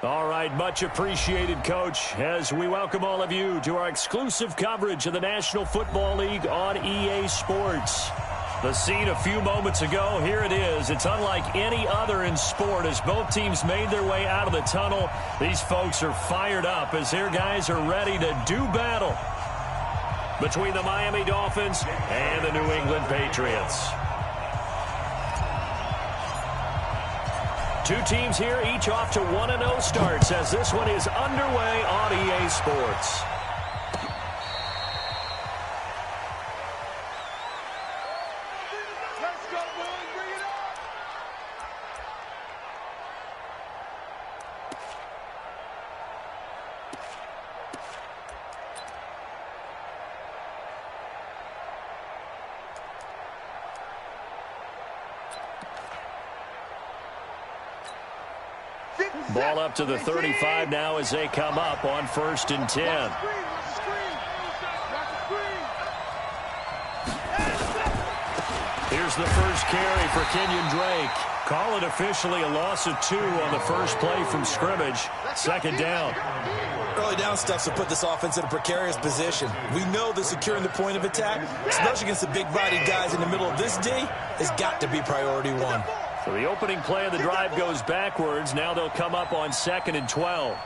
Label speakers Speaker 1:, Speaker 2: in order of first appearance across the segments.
Speaker 1: All right, much appreciated, Coach, as we welcome all of you to our exclusive coverage of the National Football League on EA Sports. The scene a few moments ago, here it is. It's unlike any other in sport as both teams made their way out of the tunnel. These folks are fired up as their guys are ready to do battle between the Miami Dolphins and the New England Patriots. Two teams here, each off to 1-0 starts as this one is underway on EA Sports. Ball up to the 35 now as they come up on 1st and 10. Here's the first carry for Kenyon Drake. Call it officially a loss of 2 on the first play from scrimmage. 2nd down.
Speaker 2: Early down stuff to put this offense in a precarious position. We know that securing the point of attack, especially against the big-bodied guys in the middle of this D, has got to be priority 1.
Speaker 1: So the opening play of the drive goes backwards. Now they'll come up on 2nd and 12.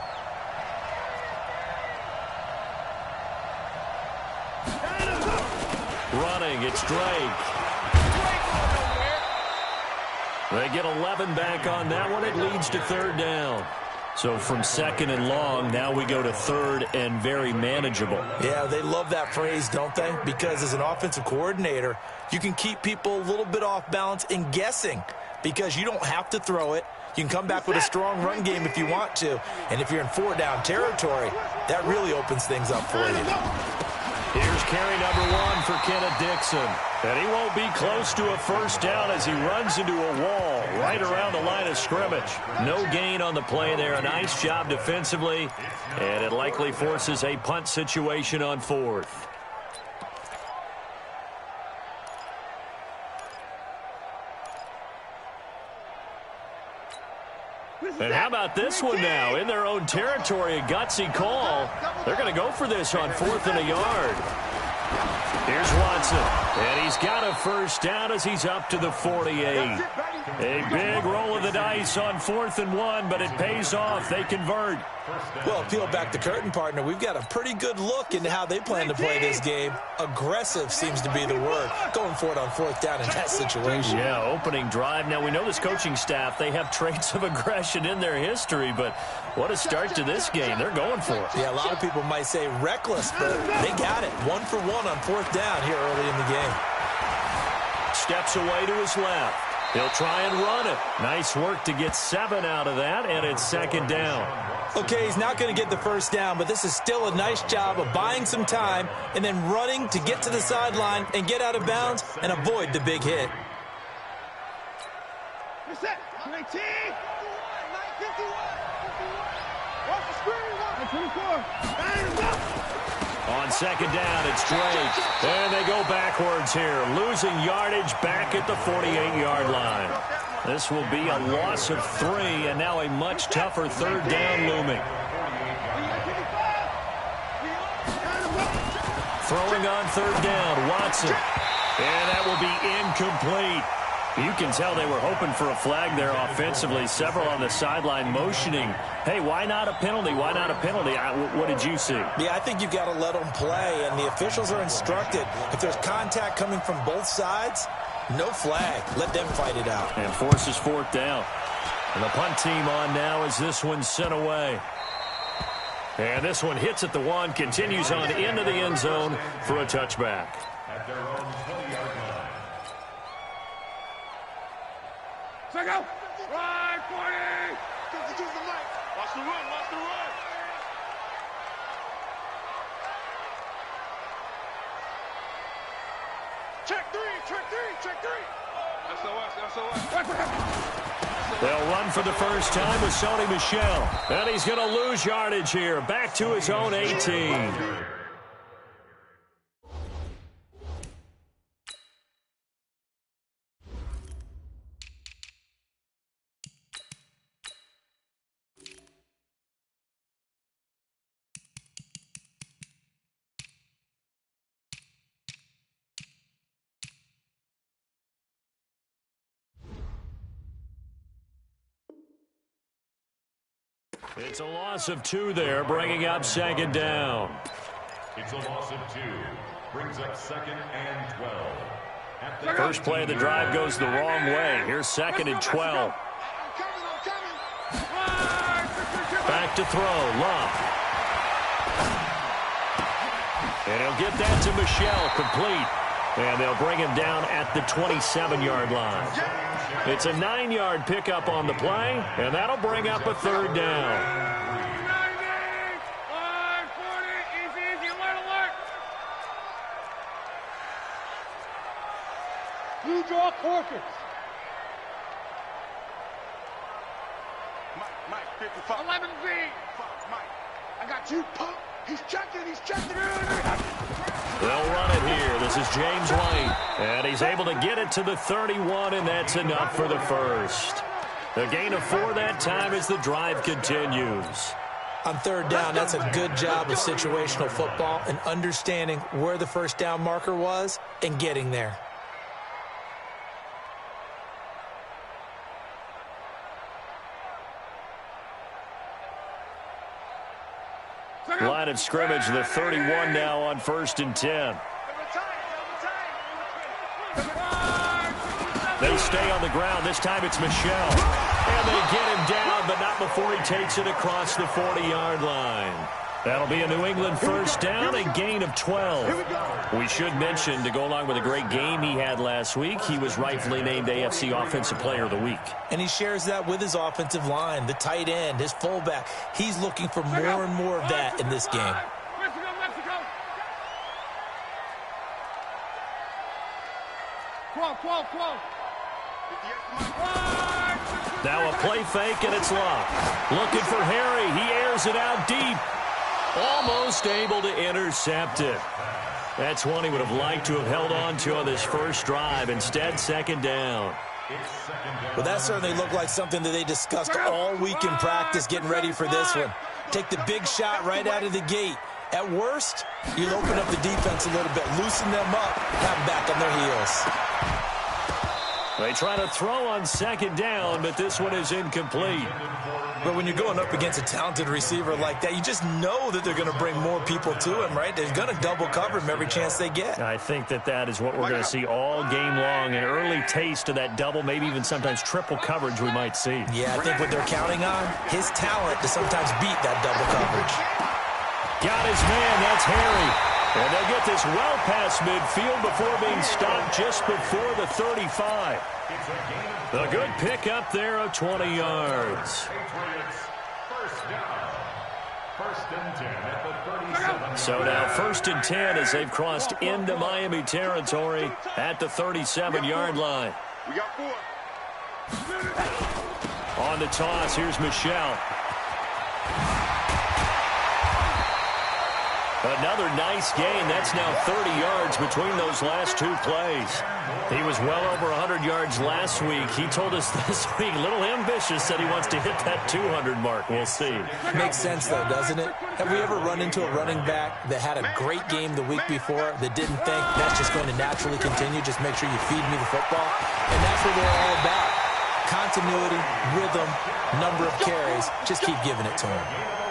Speaker 1: Running, it's Drake. They get 11 back on that one. It leads to 3rd down. So from 2nd and long, now we go to 3rd and very manageable.
Speaker 2: Yeah, they love that phrase, don't they? Because as an offensive coordinator, you can keep people a little bit off balance and guessing. Because you don't have to throw it. You can come back with a strong run game if you want to. And if you're in 4-down territory, that really opens things up for you.
Speaker 1: Here's carry number 1 for Kenneth Dixon. And he won't be close to a 1st down as he runs into a wall right around the line of scrimmage. No gain on the play there. A nice job defensively. And it likely forces a punt situation on 4th. And how about this one now? In their own territory, a gutsy call. They're going to go for this on 4th and a yard. Here's Watson. And he's got a 1st down as he's up to the 48. A big roll of the dice on 4th and 1, but it pays off. They convert.
Speaker 2: Well, peel back the curtain, partner. We've got a pretty good look into how they plan to play this game. Aggressive seems to be the word. Going for it on 4th down in that situation.
Speaker 1: Yeah, opening drive. Now, we know this coaching staff, they have traits of aggression in their history, but what a start to this game. They're going for it.
Speaker 2: Yeah, a lot of people might say reckless, but they got it. 1 for 1 on 4th down here early in the game.
Speaker 1: Steps away to his left. He'll try and run it. Nice work to get 7 out of that, and it's 2nd down.
Speaker 2: Okay, he's not going to get the 1st down, but this is still a nice job of buying some time and then running to get to the sideline and get out of bounds and avoid the big hit.
Speaker 1: On 2nd down, it's Drake. And they go backwards here, losing yardage back at the 48-yard line. This will be a loss of 3, and now a much tougher 3rd down looming. Throwing on 3rd down, Watson. And that will be incomplete. You can tell they were hoping for a flag there offensively. Several on the sideline motioning, hey, why not a penalty? Why not a penalty? What did you see?
Speaker 2: Yeah, I think you've got to let them play, and the officials are instructed. If there's contact coming from both sides, no flag. Let them fight it out.
Speaker 1: And forces 4th down. And the punt team on now as this one's sent away. And this one hits at the 1, continues on into the end zone for a touchback.
Speaker 3: Check out. Right, 40. Watch the run, watch the run. Check 3, check 3, check 3. SOS.
Speaker 1: They'll run for the first time with Sony Michel. And he's going to lose yardage here. Back to his own 18. It's a loss of 2 there, bringing up second down.
Speaker 4: It's a loss of 2. Brings up 2nd and 12.
Speaker 1: First play of the drive goes the wrong way. Here's 2nd and 12. Back to throw, Love. And he'll get that to Michelle, complete. And they'll bring him down at the 27-yard line. It's a 9-yard pickup on the play, and that'll bring up a 3rd down.
Speaker 3: You draw Corkins. Mike, 55. 11B. Mike, I got you, punk. He's checking.
Speaker 1: They'll run it here. This is James White. And he's able to get it to the 31, and that's enough for the first. The gain of 4 that time as the drive continues.
Speaker 2: On 3rd down, that's a good job of situational football and understanding where the first down marker was and getting there.
Speaker 1: Line of scrimmage, the 31 now on 1st and 10. They stay on the ground. This time it's Michelle. And they get him down, but not before he takes it across the 40-yard line. That'll be a New England first down, a gain of 12. We should mention, to go along with a great game he had last week, he was rightfully named AFC Offensive Player of the Week.
Speaker 2: And he shares that with his offensive line, the tight end, his fullback. He's looking for more and more of that in this game.
Speaker 1: Now a play fake, and it's Love. Looking for Harry. He airs it out deep. Almost able to intercept it. That's one he would have liked to have held on to on this first drive. Instead, 2nd down.
Speaker 2: Well, that certainly looked like something that they discussed all week in practice getting ready for this one. Take the big shot right out of the gate. At worst, you'll open up the defense a little bit, loosen them up, have them back on their heels.
Speaker 1: They try to throw on 2nd down, but this one is incomplete.
Speaker 2: But when you're going up against a talented receiver like that, you just know that they're going to bring more people to him, right? They're going to double cover him every chance they get.
Speaker 1: I think that is what we're going to see all game long, an early taste of that double, maybe even sometimes triple coverage we might see.
Speaker 2: Yeah, I think what they're counting on, his talent to sometimes beat that double coverage.
Speaker 1: Got his man, that's Harry. And they'll get this well past midfield before being stopped just before the 35. The good pick up there of 20 yards. So now 1st and 10 as they've crossed into Miami territory at the 37-yard line.
Speaker 3: We got 4.
Speaker 1: On the toss, here's Michelle. Another nice gain. That's now 30 yards between those last 2 plays. He was well over 100 yards last week. He told us this week, a little ambitious, said he wants to hit that 200 mark. We'll see.
Speaker 2: Makes sense, though, doesn't it? Have we ever run into a running back that had a great game the week before that didn't think that's just going to naturally continue? Just make sure you feed me the football. And that's what we're all about. Continuity, rhythm, number of carries. Just keep giving it to him.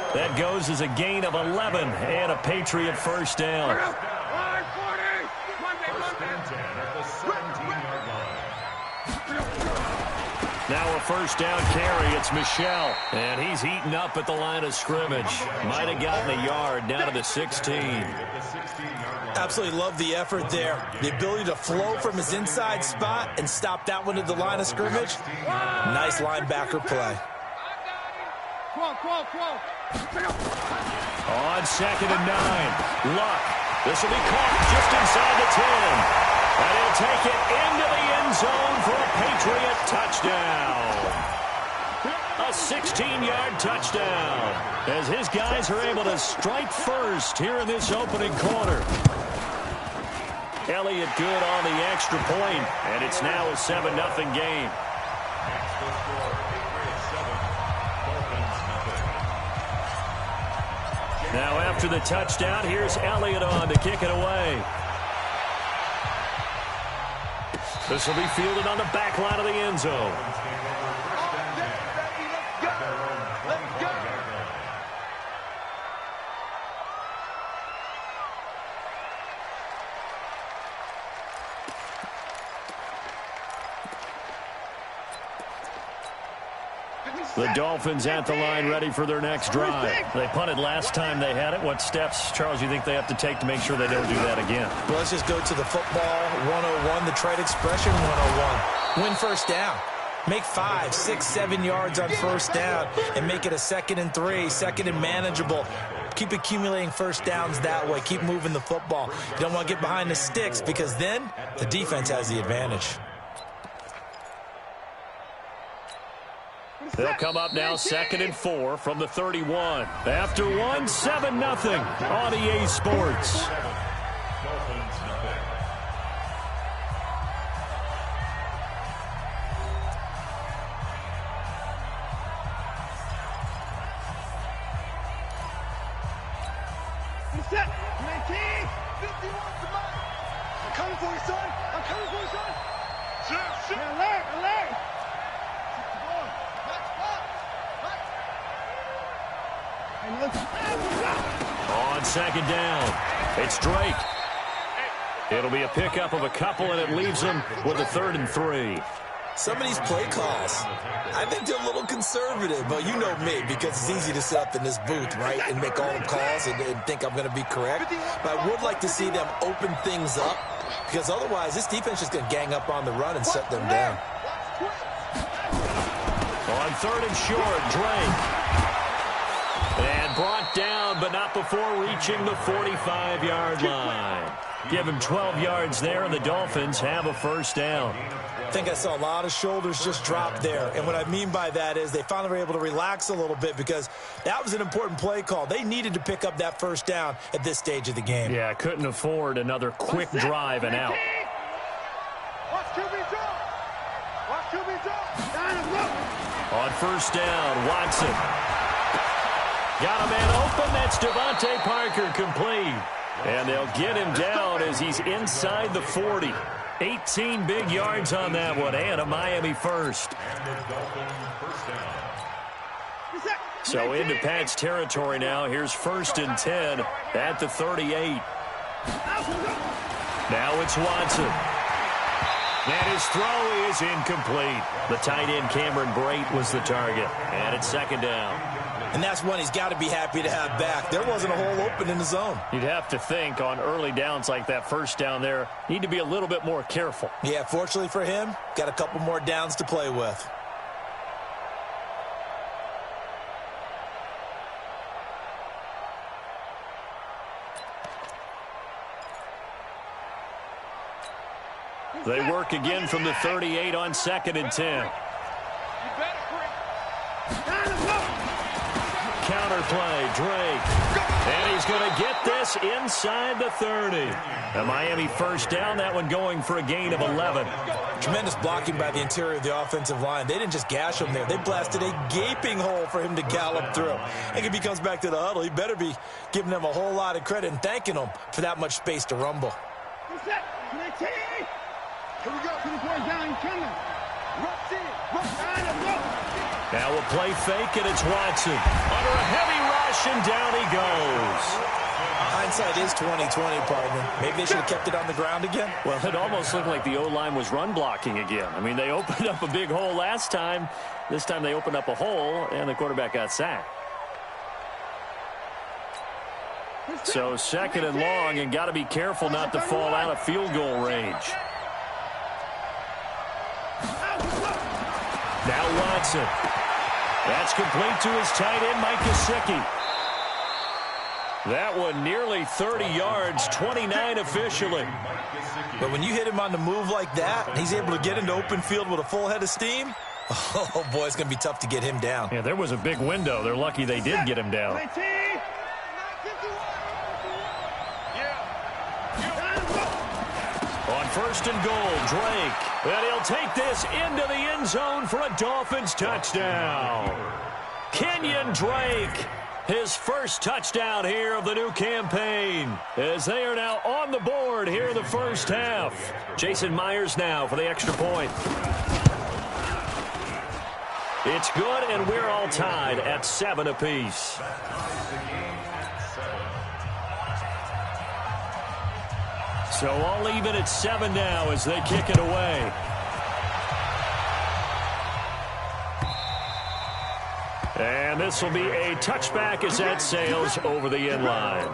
Speaker 1: That goes as a gain of 11 and a Patriot first down. Now a first down carry. It's Michelle. And he's eaten up at the line of scrimmage. Might have gotten a yard down to the 16.
Speaker 2: Absolutely love the effort there. The ability to flow from his inside spot and stop that one at the line of scrimmage. Nice linebacker play.
Speaker 1: On 2nd and 9. Luck. This will be caught just inside the 10. And he'll take it into the end zone for a Patriot touchdown. A 16-yard touchdown. As his guys are able to strike first here in this opening quarter. Elliott good on the extra point, and it's now a 7-0 game. Now after the touchdown, here's Elliott on to kick it away. This will be fielded on the back line of the end zone. The Dolphins at the line ready for their next drive. They punted last time they had it. What steps, Charles, you think they have to take to make sure they don't do that again?
Speaker 2: Well, let's just go to the football 101, the trade expression 101. Win first down. Make 5, 6, 7 yards on first down and make it a 2nd and 3, 2nd and manageable. Keep accumulating first downs that way. Keep moving the football. You don't want to get behind the sticks because then the defense has the advantage.
Speaker 1: They'll come up now 2nd and 4 from the 31. After 1, 7-0 on EA Sports.
Speaker 3: Set. 19. 51. I'm coming for you, son. I'm coming for you, son. Shit. Alert.
Speaker 1: On 2nd down, it's Drake. It'll be a pickup of a couple, and it leaves them with a 3rd and 3.
Speaker 2: Some of these play calls, I think they're a little conservative, but you know me, because it's easy to sit up in this booth, right, and make all the calls and think I'm going to be correct. But I would like to see them open things up, because otherwise this defense is going to gang up on the run and shut them down.
Speaker 1: On 3rd and short, Drake. And brought down, but not before reaching the 45-yard line. Give him 12 yards there, and the Dolphins have a first down.
Speaker 2: I think I saw a lot of shoulders just drop there. And what I mean by that is they finally were able to relax a little bit because that was an important play call. They needed to pick up that first down at this stage of the game.
Speaker 1: Yeah, couldn't afford another quick drive and out.
Speaker 3: Watch QB drop. Watch QB drop.
Speaker 1: On first down, Watson. Got a man open. That's Devontae Parker complete. And they'll get him down as he's inside the 40. 18 big yards on that one, and a Miami first. So into Pat's territory now. Here's 1st and 10 at the 38. Now it's Watson. And his throw is incomplete. The tight end Cameron Brate was the target. And it's 2nd down.
Speaker 2: And that's one he's got to be happy to have back. There wasn't a hole open in the zone.
Speaker 1: You'd have to think on early downs like that first down there, need to be a little bit more careful.
Speaker 2: Yeah, fortunately for him, got a couple more downs to play with.
Speaker 1: They work again from the 38 on 2nd and 10. Counter play, Drake. And he's going to get this inside the 30. A Miami first down, that one going for a gain of 11.
Speaker 2: Tremendous blocking by the interior of the offensive line. They didn't just gash him there. They blasted a gaping hole for him to gallop through. I think if he comes back to the huddle, he better be giving them a whole lot of credit and thanking them for that much space to rumble.
Speaker 3: Here we go. 2 points down. Coming.
Speaker 1: Now a play fake, and it's Watson. Under a heavy rush, and down he goes.
Speaker 2: Hindsight is 20/20, partner. Maybe they should have kept it on the ground again.
Speaker 1: Well, it almost looked like the O-line was run blocking again. I mean, they opened up a big hole last time. This time they opened up a hole, and the quarterback got sacked. So 2nd and long, and got to be careful not to fall out of field goal range. Now Watson. That's complete to his tight end, Mike Gesicki. That one nearly 30 yards, 29 officially.
Speaker 2: But when you hit him on the move like that, he's able to get into open field with a full head of steam. Oh, boy, it's going to be tough to get him down.
Speaker 1: Yeah, there was a big window. They're lucky they did get him down. On 1st and goal, Drake. And he'll take this into the end zone for a Dolphins touchdown. Kenyon Drake, his first touchdown here of the new campaign, as they are now on the board here in the first half. Jason Myers now for the extra point. It's good, and we're all tied at 7 apiece. So all even at 7 now as they kick it away. And this will be a touchback as that sails over the end line.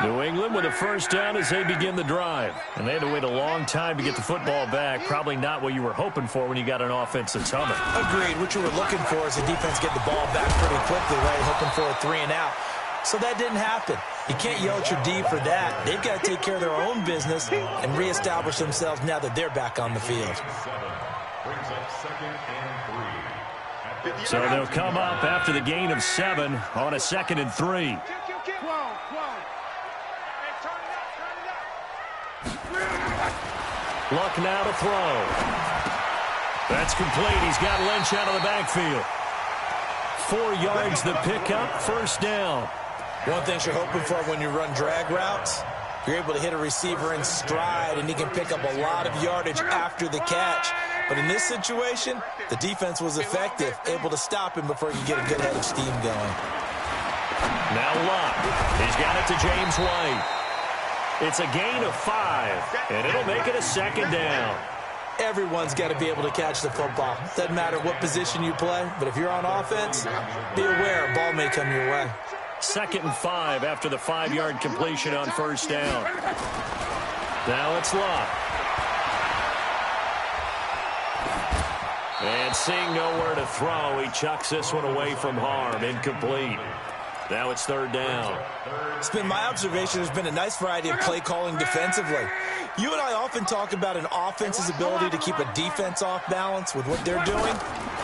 Speaker 1: New England with a first down as they begin the drive. And they had to wait a long time to get the football back. Probably not what you were hoping for when you got an offense that's humming.
Speaker 2: Agreed. What you were looking for is the defense get the ball back pretty quickly, right? Hoping for a 3 and out. So that didn't happen. You can't yell at your D for that. They've got to take care of their own business and reestablish themselves now that they're back on the field.
Speaker 1: So they'll come up after the gain of 7 on a 2nd and 3. Luck now to throw. That's complete. He's got Lynch out of the backfield. 4 yards the pickup, first down.
Speaker 2: One thing you're hoping for when you run drag routes, you're able to hit a receiver in stride, and he can pick up a lot of yardage after the catch. But in this situation, the defense was effective, able to stop him before he could get a good head of steam going.
Speaker 1: Now Luck. He's got it to James White. It's a gain of 5, and it'll make it a 2nd down.
Speaker 2: Everyone's got to be able to catch the football. Doesn't matter what position you play, but if you're on offense, be aware a ball may come your way.
Speaker 1: 2nd and 5 after the 5-yard completion on first down. Now it's Luck. And seeing nowhere to throw, he chucks this one away from harm. Incomplete. Now it's 3rd down.
Speaker 2: It's been my observation there's been a nice variety of play calling defensively. You and I often talk about an offense's ability to keep a defense off balance with what they're doing.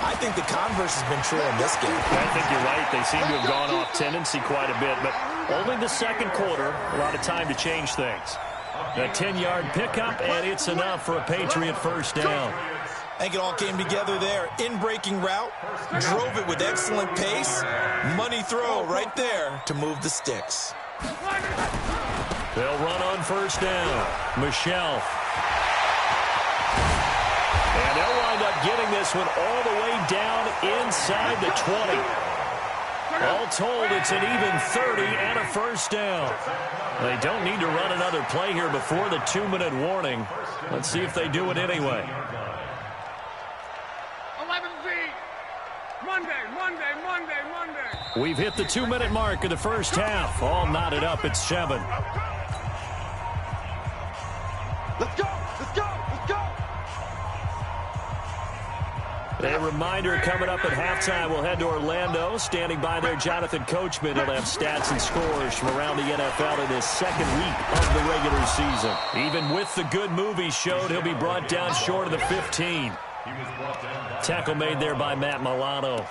Speaker 2: I think the converse has been true in this game.
Speaker 1: I think you're right. They seem to have gone off tendency quite a bit, but only the 2nd quarter, a lot of time to change things. A 10-yard pickup, and it's enough for a Patriot first down.
Speaker 2: I think it all came together there. In-breaking route, drove it with excellent pace. Money throw right there to move the sticks.
Speaker 1: They'll run on first down. Michelle. And they'll wind up getting this one all the way down inside the 20. All told, it's an even 30 and a first down. They don't need to run another play here before the 2-minute warning. Let's see if they do it anyway.
Speaker 3: Monday.
Speaker 1: We've hit the 2-minute mark of the first half. All knotted up at 7.
Speaker 3: Let's go.
Speaker 1: A reminder coming up at halftime. We'll head to Orlando. Standing by there, Jonathan Coachman. He'll have stats and scores from around the NFL in his 2nd week of the regular season. Even with the good move he showed, he'll be brought down short of the 15. Tackle made there by Matt Milano.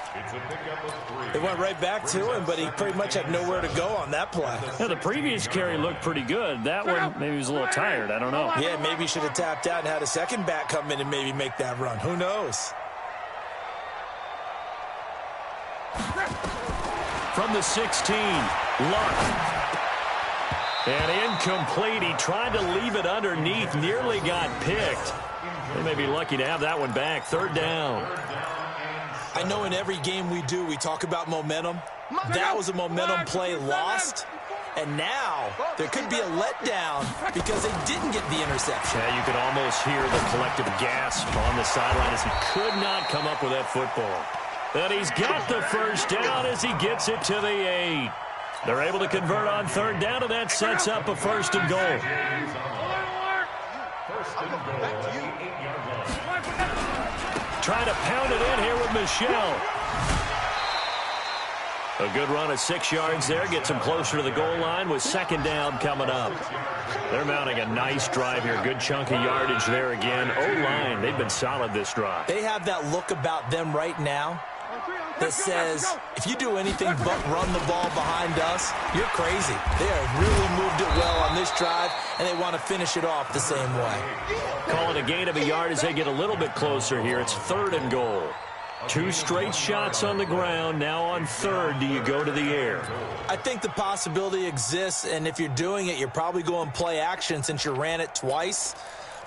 Speaker 2: They went right back to him, but he pretty much had nowhere to go on that play.
Speaker 1: Yeah, the previous carry looked pretty good. That one, maybe he was a little tired. I don't know.
Speaker 2: Yeah, maybe he should have tapped out and had a second back come in and maybe make that run. Who knows?
Speaker 1: From the 16, Luck. And incomplete. He tried to leave it underneath, nearly got picked. They may be lucky to have that one back. 3rd down.
Speaker 2: I know in every game we do, we talk about momentum. That was a momentum play lost. And now there could be a letdown because they didn't get the interception.
Speaker 1: Yeah, you could almost hear the collective gasp on the sideline as he could not come up with that football. And he's got the first down as he gets it to the 8. They're able to convert on 3rd down, and that sets up a 1st and goal. Trying to pound it in here with Michelle. A good run at 6 yards there. Gets him closer to the goal line with 2nd down coming up. They're mounting a nice drive here. Good chunk of yardage there again. O-line, they've been solid this drive.
Speaker 2: They have that look about them right now that says, if you do anything but run the ball behind us, you're crazy. They have really moved it well on this drive, and they want to finish it off the same way.
Speaker 1: Calling a gain of a yard as they get a little bit closer here. It's 3rd and goal. 2 straight shots on the ground. Now on 3rd, do you go to the air?
Speaker 2: I think the possibility exists, and if you're doing it, you're probably going play action since you ran it twice.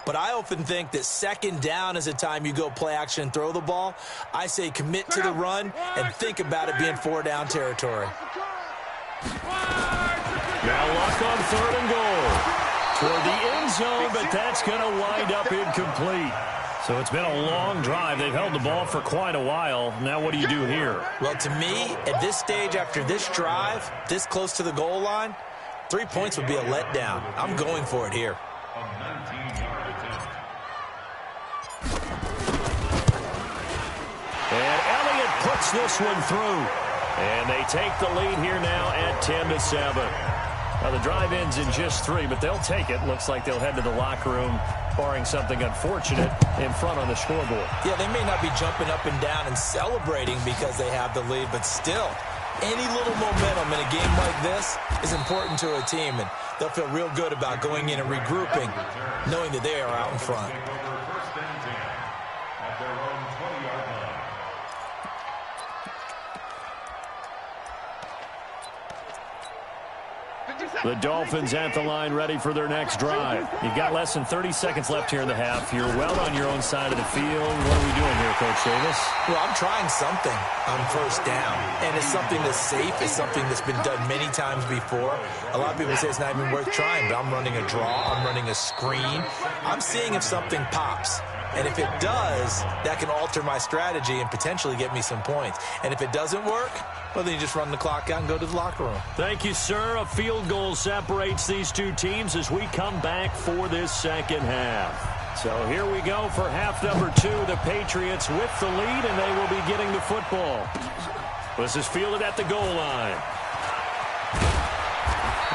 Speaker 2: But I often think that 2nd down is a time you go play action and throw the ball. I say commit to the run and think about it being 4-down territory.
Speaker 1: Now Luck on 3rd and goal. Toward the end zone, but that's going to wind up incomplete. So it's been a long drive. They've held the ball for quite a while. Now what do you do here?
Speaker 2: Well, to me, at this stage, after this drive, this close to the goal line, 3 points would be a letdown. I'm going for it here.
Speaker 4: A 19-yard attempt.
Speaker 1: And Elliott puts this one through. And they take the lead here now at 10-7. Now the drive ends in just 3, but they'll take it. Looks like they'll head to the locker room, barring something unfortunate, in front on the scoreboard.
Speaker 2: Yeah, they may not be jumping up and down and celebrating because they have the lead, but still, any little momentum in a game like this is important to a team, and they'll feel real good about going in and regrouping, knowing that they are out in front.
Speaker 4: Take over first and 10 at their own 20-yard line.
Speaker 1: The Dolphins at the line, ready for their next drive. You've got less than 30 seconds left here in the half. You're well on your own side of the field. What are we doing here, Coach Davis?
Speaker 2: Well, I'm trying something on first down, and it's something that's safe. It's something that's been done many times before. A lot of people say it's not even worth trying, but I'm running a draw. I'm running a screen. I'm seeing if something pops. And if it does, that can alter my strategy and potentially get me some points. And if it doesn't work, well, then you just run the clock out and go to the locker room.
Speaker 1: Thank you, sir. A field goal separates these two teams as we come back for this second half. So here we go for half number 2. The Patriots with the lead, and they will be getting the football. This is fielded at the goal line.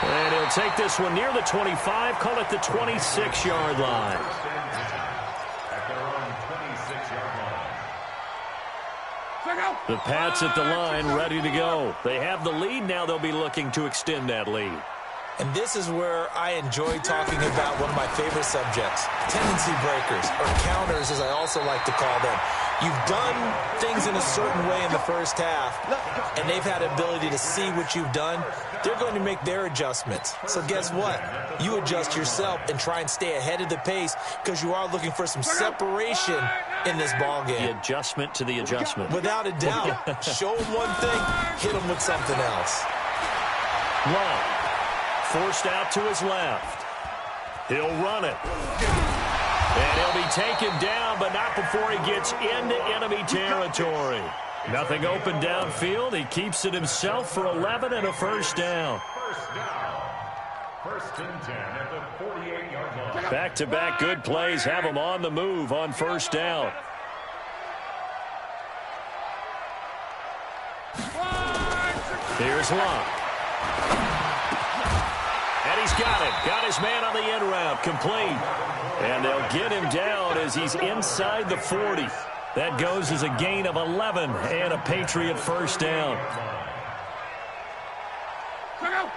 Speaker 1: And he'll take this one near the 25, call it the 26-yard line. The Pats at the line, ready to go. They have the lead. Now they'll be looking to extend that lead.
Speaker 2: And this is where I enjoy talking about one of my favorite subjects, tendency breakers, or counters, as I also like to call them. You've done things in a certain way in the first half, and they've had the ability to see what you've done. They're going to make their adjustments. So guess what? You adjust yourself and try and stay ahead of the pace because you are looking for some separation in this ball game.
Speaker 1: The adjustment to the adjustment.
Speaker 2: Without a doubt. Show them one thing, hit them with something else.
Speaker 1: Long. Forced out to his left. He'll run it. And he'll be taken down, but not before he gets into enemy territory. Nothing open downfield. He keeps it himself for 11 and a first down.
Speaker 4: First down. First and 10 at the 48-yard line.
Speaker 1: Back-to-back good plays have him on the move on first down. Here's Locke. And he's got it. Got his man on the end route. Complete. And they'll get him down as he's inside the 40. That goes as a gain of 11 and a Patriot first down.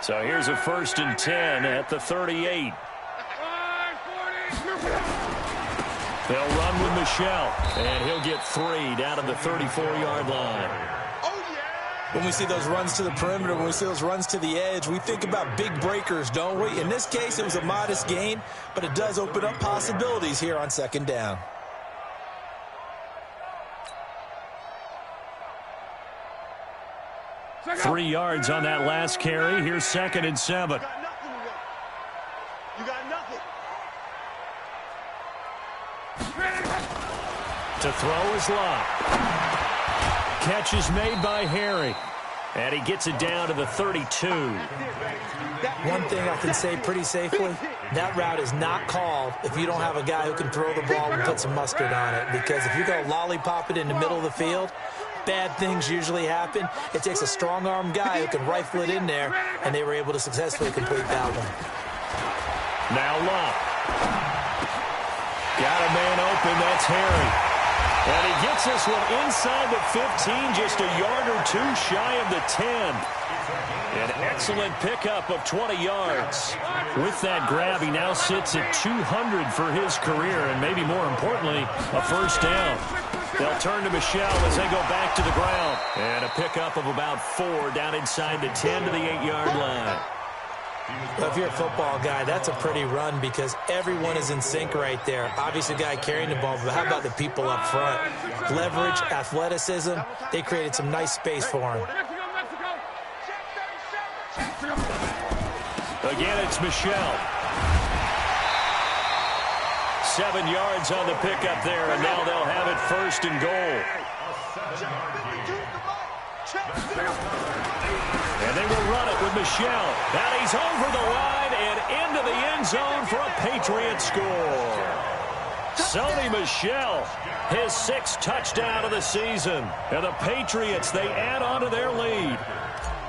Speaker 1: So here's a first and 10 at the 38. They'll run with Michelle, and he'll get 3 down to the 34-yard line.
Speaker 2: When we see those runs to the perimeter, when we see those runs to the edge, we think about big breakers, don't we? In this case, it was a modest gain, but it does open up possibilities here on second down.
Speaker 1: Three yards on that last carry. Here's second and 7.
Speaker 3: You got nothing.
Speaker 1: To throw is Locke. Catch is made by Harry. And he gets it down to the 32.
Speaker 2: One thing I can say pretty safely, that route is not called if you don't have a guy who can throw the ball and put some mustard on it. Because if you're going to lollipop it in the middle of the field, bad things usually happen. It takes a strong-armed guy who can rifle it in there, and they were able to successfully complete that one.
Speaker 1: Now Locke. Got a man open. That's Harry. And he gets this one inside the 15, just a yard or two shy of the 10. An excellent pickup of 20 yards. With that grab, he now sits at 200 for his career, and maybe more importantly, a first down. They'll turn to Michelle as they go back to the ground. And a pickup of about 4 down inside the 10 to the 8-yard line.
Speaker 2: Well, if you're a football guy, that's a pretty run because everyone is in sync right there. Obviously, the guy carrying the ball, but how about the people up front? Leverage, athleticism, they created some nice space for him.
Speaker 1: Again, it's Michelle. 7 yards on the pickup there, and now they'll have it first and goal. And they will run it with Michel. And he's over the line and into the end zone for a Patriot score. Sony Michel, his 6th touchdown of the season. And the Patriots, they add on to their lead.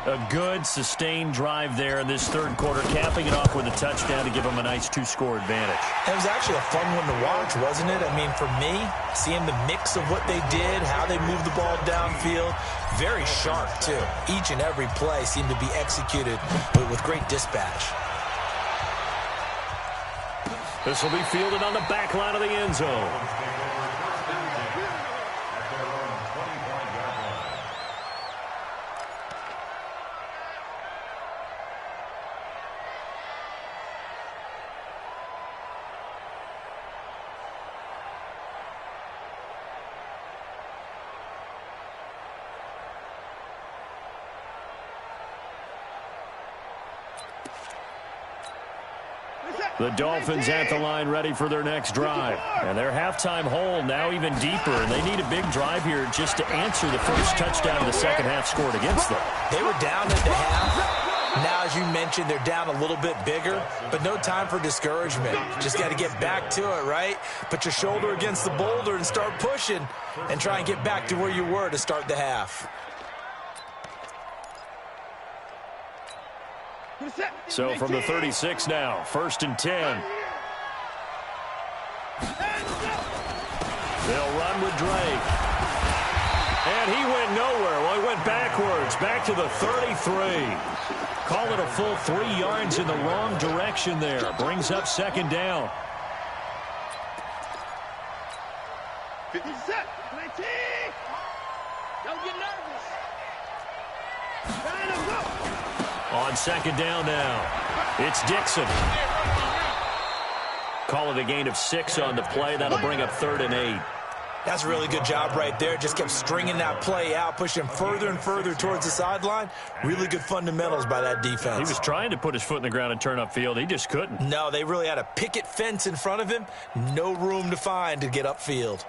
Speaker 1: A good, sustained drive there in this third quarter, capping it off with a touchdown to give them a nice 2-score advantage.
Speaker 2: It was actually a fun one to watch, wasn't it? I mean, for me, seeing the mix of what they did, how they moved the ball downfield, very sharp, too. Each and every play seemed to be executed with great dispatch.
Speaker 1: This will be fielded on the back line of the end zone. The Dolphins at the line ready for their next drive. And their halftime hole now even deeper, and they need a big drive here just to answer the first touchdown of the second half scored against them.
Speaker 2: They were down at the half. Now, as you mentioned, they're down a little bit bigger, but no time for discouragement. Just got to get back to it, right? Put your shoulder against the boulder and start pushing and try and get back to where you were to start the half.
Speaker 1: So from the 36 now, 1st and 10. They'll run with Drake. And he went nowhere. Well, he went backwards, back to the 33. Call it a full 3 yards in the wrong direction there. Brings up 2nd down.
Speaker 3: 50 set. 19. Don't get nervous. Line up, go.
Speaker 1: On 2nd down now, it's Dixon. Call it a gain of 6 on the play. That'll bring up 3rd and 8.
Speaker 2: That's a really good job right there. Just kept stringing that play out, pushing further and further towards the sideline. Really good fundamentals by that defense.
Speaker 1: He was trying to put his foot in the ground and turn upfield. He just couldn't.
Speaker 2: No, they really had a picket fence in front of him. No room to find to get upfield.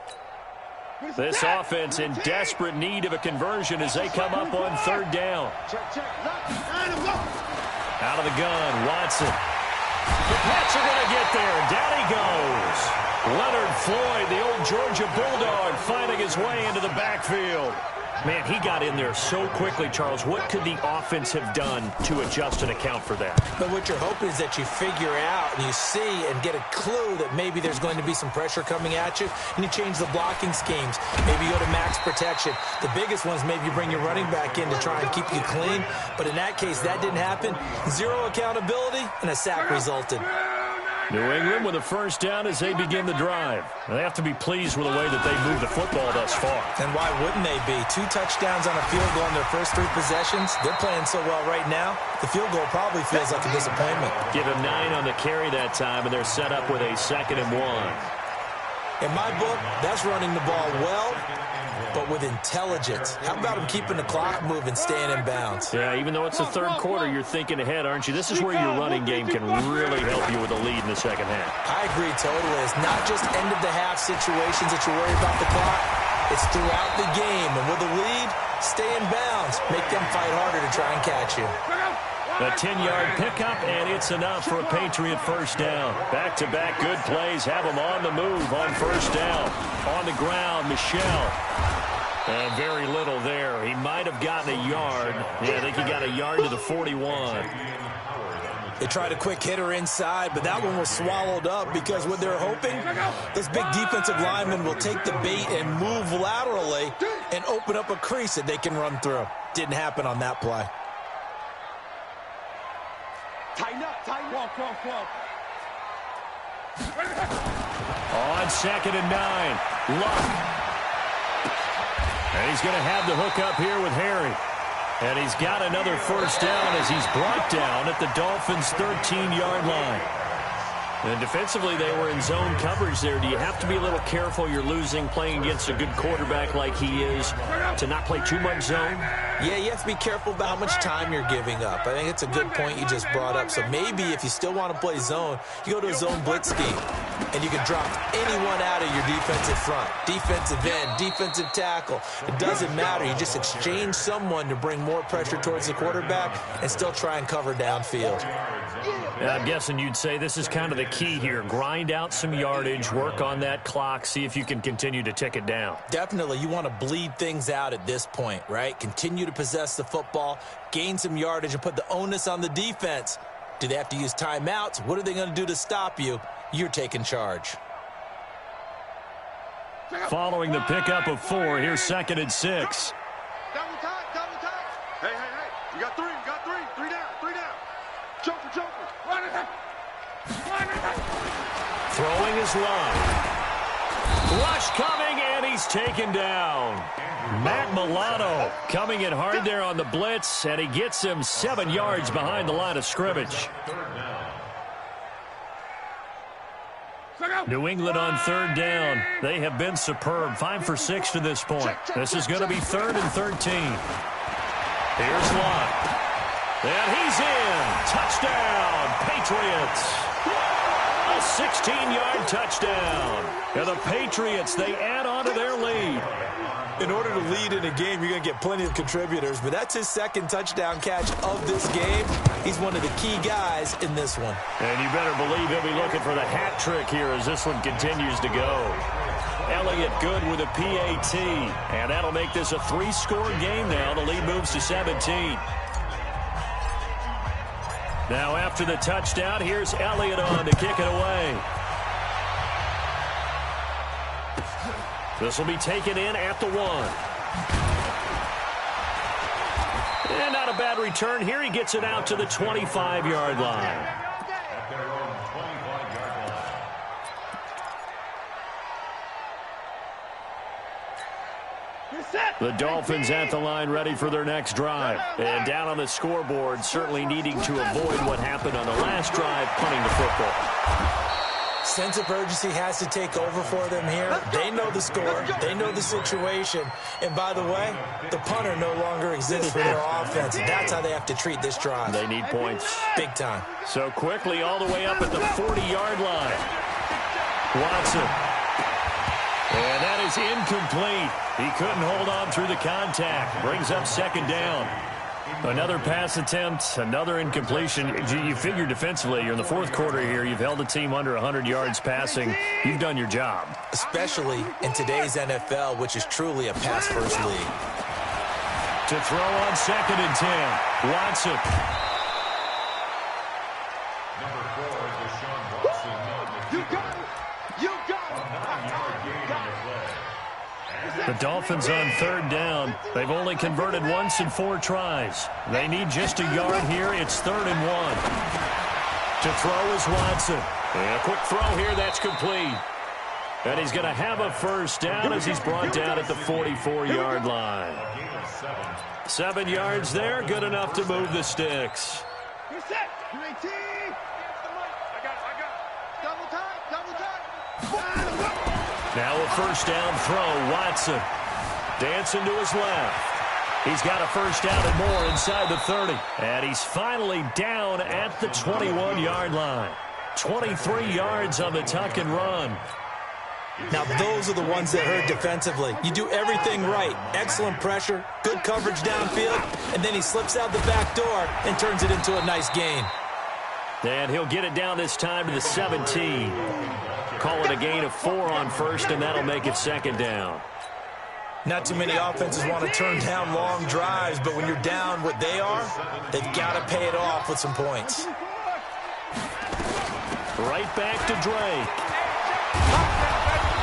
Speaker 1: This offense in desperate need of a conversion as they come up on 3rd down. Out of the gun, Watson. The Pats are going to get there. Down he goes. Leonard Floyd, the old Georgia Bulldog, finding his way into the backfield. Man, he got in there so quickly, Charles. What could the offense have done to adjust and account for that?
Speaker 2: But what you're hoping is that you figure out and you see and get a clue that maybe there's going to be some pressure coming at you, and you change the blocking schemes. Maybe you go to max protection. The biggest ones, maybe you bring your running back in to try and keep you clean. But in that case, that didn't happen. 0 accountability, and a sack resulted.
Speaker 1: New England with a 1st down as they begin the drive. They have to be pleased with the way that they moved the football thus far.
Speaker 2: And why wouldn't they be? 2 touchdowns on a field goal in their first 3 possessions. They're playing so well right now, the field goal probably feels like a disappointment.
Speaker 1: Give him 9 on the carry that time, and they're set up with a 2nd and 1.
Speaker 2: In my book, that's running the ball well, but with intelligence. How about him keeping the clock moving, staying in bounds?
Speaker 1: Yeah, even though it's the 3rd quarter, you're thinking ahead, aren't you? This is where your running game can really help you with a lead in the 2nd half.
Speaker 2: I agree totally. It's not just end-of-the-half situations that you worry about the clock. It's throughout the game. And with a lead, stay in bounds. Make them fight harder to try and catch you.
Speaker 1: A 10-yard pickup, and it's enough for a Patriot 1st down. Back-to-back good plays have them on the move on 1st down. On the ground, Michel. And very little there. He might have gotten a yard. Yeah, I think he got a yard to the 41.
Speaker 2: They tried a quick hitter inside, but that one was swallowed up because what they're hoping, those big defensive linemen will take the bait and move laterally and open up a crease that they can run through. Didn't happen on that play.
Speaker 3: Tighten up, tighten up. Walk.
Speaker 1: On 2nd and 9, Luck. And he's going to have the hook up here with Harry. And he's got another 1st down as he's brought down at the Dolphins' 13-yard line. And defensively, they were in zone coverage there. Do you have to be a little careful? You're losing playing against a good quarterback like he is to not play too much zone?
Speaker 2: Yeah, you have to be careful about how much time you're giving up. I think it's a good point you just brought up. So maybe if you still want to play zone, you go to a zone blitz scheme. and you can drop anyone out of your defensive front. Defensive end, defensive tackle. It doesn't matter. You just exchange someone to bring more pressure towards the quarterback and still try and cover downfield.
Speaker 1: I'm guessing you'd say this is kind of the key here. Grind out some yardage, work on that clock, see if you can continue to tick it down.
Speaker 2: Definitely. You want to bleed things out at this point, right? Continue to possess the football, gain some yardage, and put the onus on the defense. Do they have to use timeouts? What are they going to do to stop you? You're taking charge.
Speaker 1: Following the pickup of 4, here's 2nd and 6.
Speaker 3: Double time. Hey. You got three. Three down. Joker. Run it.
Speaker 1: Throwing his line. Rush coming, and he's taken down. Matt Milano coming in hard there on the blitz, and he gets him 7 yards behind the line of scrimmage. New England on 3rd down. They have been superb. 5 for 6 to this point. This is going to be 3rd and 13. Here's Lott. And he's in. Touchdown, Patriots. A 16-yard touchdown. And the Patriots, they add on to their lead.
Speaker 2: In order to lead in a game, you're going to get plenty of contributors, but that's his 2nd touchdown catch of this game. He's one of the key guys in this one.
Speaker 1: And you better believe he'll be looking for the hat trick here as this one continues to go. Elliott good with a PAT, and that'll make this a 3-score game now. The lead moves to 17. Now after the touchdown, here's Elliott on to kick it away. This will be taken in at the 1. And not a bad return here. He gets it out to the 25-yard line. The Dolphins at the line ready for their next drive. And down on the scoreboard, certainly needing to avoid what happened on the last drive, punting the football.
Speaker 2: Sense of urgency has to take over for them here. They know the score. They know the situation. And by the way, the punter no longer exists for their offense. That's how they have to treat this drive.
Speaker 1: They need points.
Speaker 2: Big time.
Speaker 1: So quickly all the way up at the 40-yard line. Watson. And that is incomplete. He couldn't hold on through the contact. Brings up 2nd down. Another pass attempt, another incompletion. You figure defensively, you're in the 4th quarter here. You've held the team under 100 yards passing. You've done your job.
Speaker 2: Especially in today's NFL, which is truly a pass-first league.
Speaker 1: To throw on 2nd and 10. Watson.
Speaker 4: Number 4, Deshaun Watson.
Speaker 3: You got it. You got
Speaker 1: The Dolphins on 3rd down. They've only converted once in 4 tries. They need just a yard here. It's 3rd and 1. To throw is Watson. And a quick throw here. That's complete. And he's going to have a 1st down as he's brought down at the 44-yard line. 7 yards there. Good enough to move the sticks.
Speaker 3: You're set. You're 18. I got it. Double time.
Speaker 1: Now a 1st down throw. Watson dancing to his left. He's got a 1st down and more inside the 30. And he's finally down at the 21-yard line. 23 yards on the tuck and run.
Speaker 2: Now, those are the ones that hurt defensively. You do everything right. Excellent pressure, good coverage downfield, and then he slips out the back door and turns it into a nice gain.
Speaker 1: And he'll get it down this time to the 17. Call it a gain of 4 on 1st, and that'll make it 2nd down.
Speaker 2: Not too many offenses want to turn down long drives, but when you're down what they are, they've got to pay it off with some points.
Speaker 1: Right back to Drake.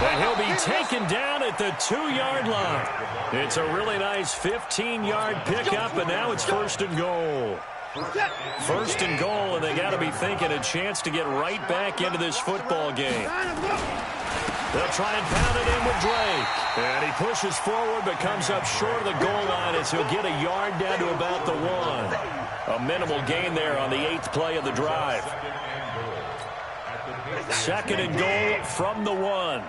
Speaker 1: And he'll be taken down at the 2-yard line. It's a really nice 15-yard pickup, and now it's 1st and goal. 1st and goal, and they got to be thinking a chance to get right back into this football game. They'll try and pound it in with Drake. And he pushes forward but comes up short of the goal line as he'll get a yard down to about the 1. A minimal gain there on the 8th play of the drive. 2nd and goal from the 1.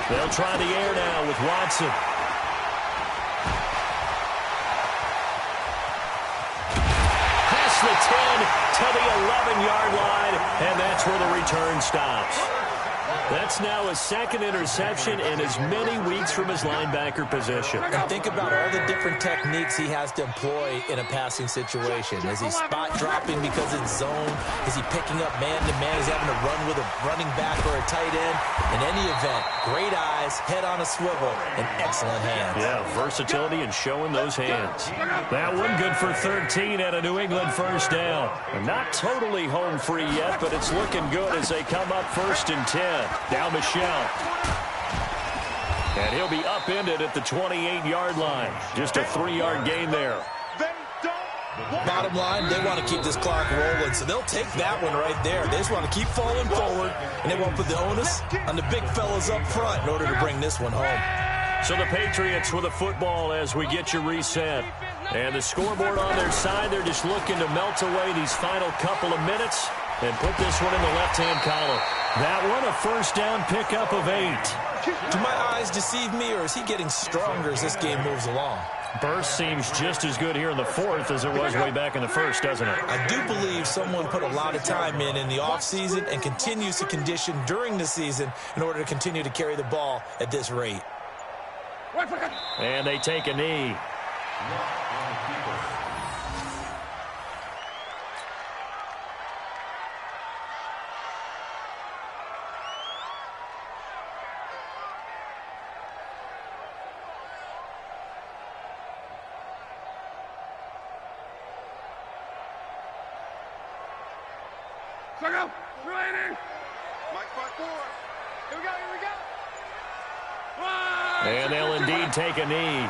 Speaker 1: They'll try the air now with Watson. the 10 to the 11-yard line, and that's where the return stops. That's now his second interception in as many weeks from his linebacker position.
Speaker 2: And think about all the different techniques he has to employ in a passing situation. Is he spot dropping because it's zone? Is he picking up man-to-man? Is he having to run with a running back or a tight end? In any event, great eyes, head on a swivel, and excellent hands.
Speaker 1: Yeah, versatility and showing those hands. That one good for 13 at a New England first down. Not totally home free yet, but it's looking good as they come up 1st and 10. Now Michelle. And he'll be upended at the 28-yard line. Just a 3-yard gain there.
Speaker 2: Bottom line, they want to keep this clock rolling, so they'll take that one right there. They just want to keep falling forward, and they won't put the onus on the big fellas up front in order to bring this one home.
Speaker 1: So the Patriots with the football as we get you reset. And the scoreboard on their side, they're just looking to melt away these final couple of minutes and put this one in the left-hand column. That one, a first down pickup of 8.
Speaker 2: Do my eyes deceive me, or is he getting stronger as this game moves along?
Speaker 1: Burst seems just as good here in the 4th as it was way back in the 1st, doesn't it?
Speaker 2: I do believe someone put a lot of time in the offseason and continues to condition during the season in order to continue to carry the ball at this rate.
Speaker 1: And they take a knee. And they'll indeed take a knee.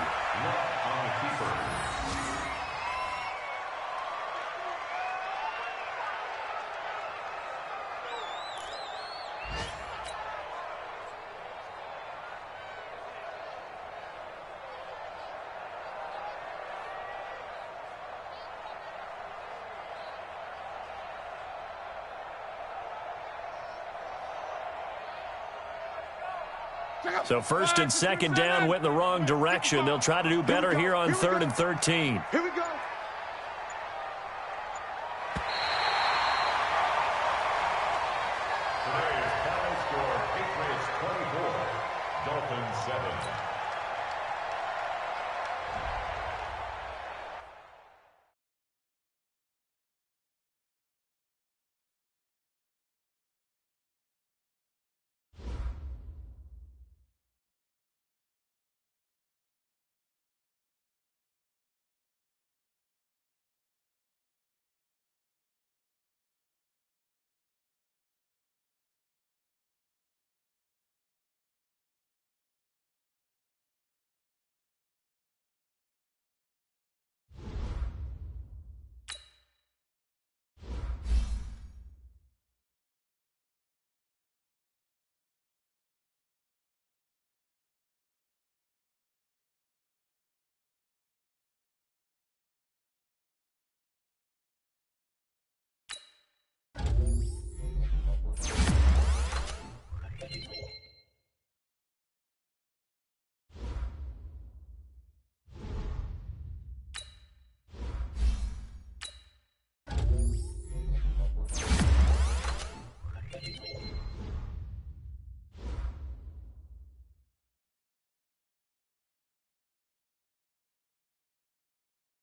Speaker 1: So 1st and 2nd down went in the wrong direction. They'll try to do better here on 3rd and 13.
Speaker 3: Here we go.